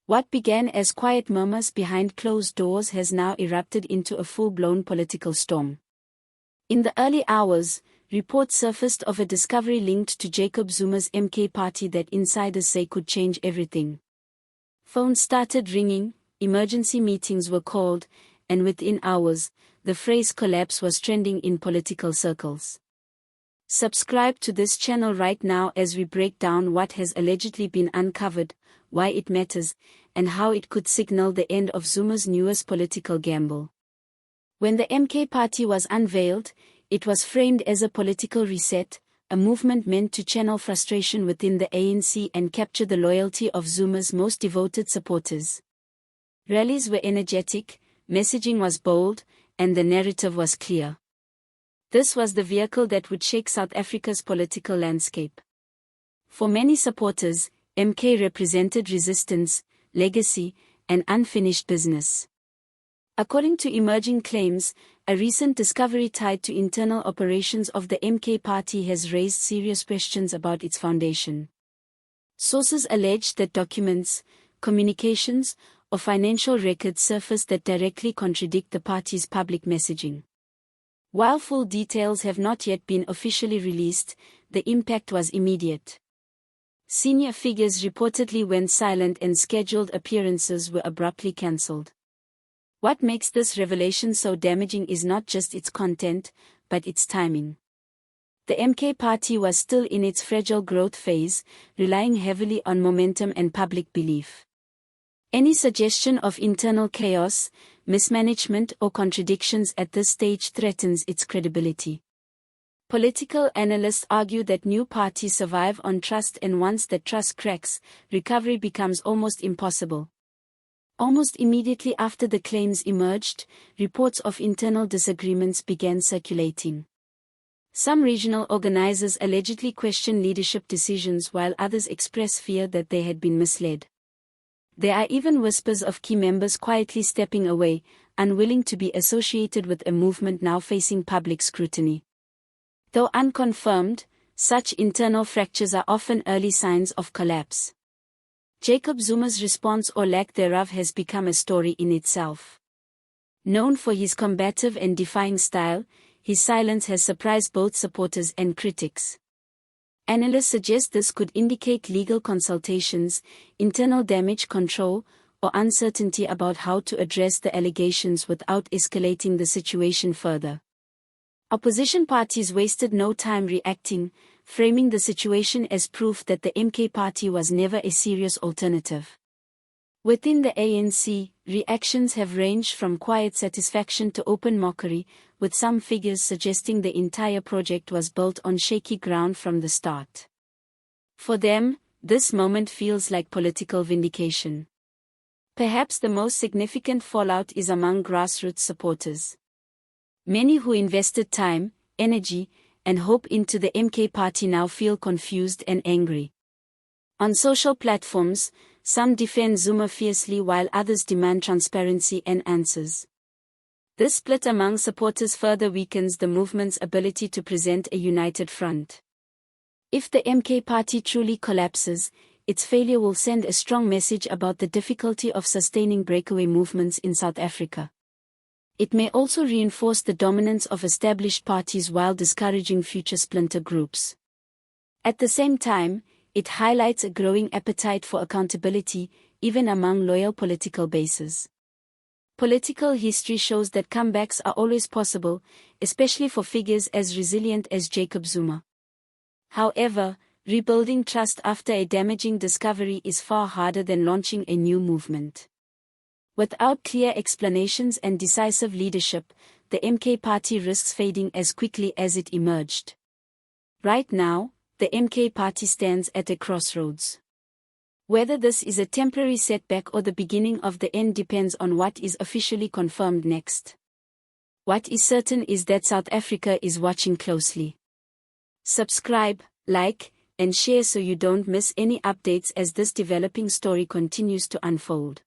What began as quiet murmurs behind closed doors has now erupted into a full-blown political storm. In the early hours, reports surfaced of a discovery linked to Jacob Zuma's MK party that insiders say could change everything. Phones started ringing, emergency meetings were called, and within hours, the phrase collapse was trending in political circles. Subscribe to this channel right now as we break down what has allegedly been uncovered, why it matters, and how it could signal the end of Zuma's newest political gamble. When the MK party was unveiled, it was framed as a political reset, a movement meant to channel frustration within the ANC and capture the loyalty of Zuma's most devoted supporters. Rallies were energetic, messaging was bold, and the narrative was clear. This was the vehicle that would shake South Africa's political landscape. For many supporters, MK represented resistance, legacy, and unfinished business. According to emerging claims, a recent discovery tied to internal operations of the MK party has raised serious questions about its foundation. Sources allege that documents, communications, or financial records surfaced that directly contradict the party's public messaging. While full details have not yet been officially released, the impact was immediate. Senior figures reportedly went silent and scheduled appearances were abruptly cancelled. What makes this revelation so damaging is not just its content, but its timing. The MK party was still in its fragile growth phase, relying heavily on momentum and public belief. Any suggestion of internal chaos, mismanagement or contradictions at this stage threatens its credibility. Political analysts argue that new parties survive on trust, and once that trust cracks, recovery becomes almost impossible. Almost immediately after the claims emerged, reports of internal disagreements began circulating. Some regional organizers allegedly questioned leadership decisions while others expressed fear that they had been misled. There are even whispers of key members quietly stepping away, unwilling to be associated with a movement now facing public scrutiny. Though unconfirmed, such internal fractures are often early signs of collapse. Jacob Zuma's response or lack thereof has become a story in itself. Known for his combative and defying style, his silence has surprised both supporters and critics. Analysts suggest this could indicate legal consultations, internal damage control, or uncertainty about how to address the allegations without escalating the situation further. Opposition parties wasted no time reacting, framing the situation as proof that the MK party was never a serious alternative. Within the ANC, reactions have ranged from quiet satisfaction to open mockery, with some figures suggesting the entire project was built on shaky ground from the start. For them, this moment feels like political vindication. Perhaps the most significant fallout is among grassroots supporters. Many who invested time, energy, and hope into the MK party now feel confused and angry. On social platforms, some defend Zuma fiercely while others demand transparency and answers. This split among supporters further weakens the movement's ability to present a united front. If the MK party truly collapses, its failure will send a strong message about the difficulty of sustaining breakaway movements in South Africa. It may also reinforce the dominance of established parties while discouraging future splinter groups. At the same time, it highlights a growing appetite for accountability, even among loyal political bases. Political history shows that comebacks are always possible, especially for figures as resilient as Jacob Zuma. However, rebuilding trust after a damaging discovery is far harder than launching a new movement. Without clear explanations and decisive leadership, the MK party risks fading as quickly as it emerged. Right now, the MK party stands at a crossroads. Whether this is a temporary setback or the beginning of the end depends on what is officially confirmed next. What is certain is that South Africa is watching closely. Subscribe, like, and share so you don't miss any updates as this developing story continues to unfold.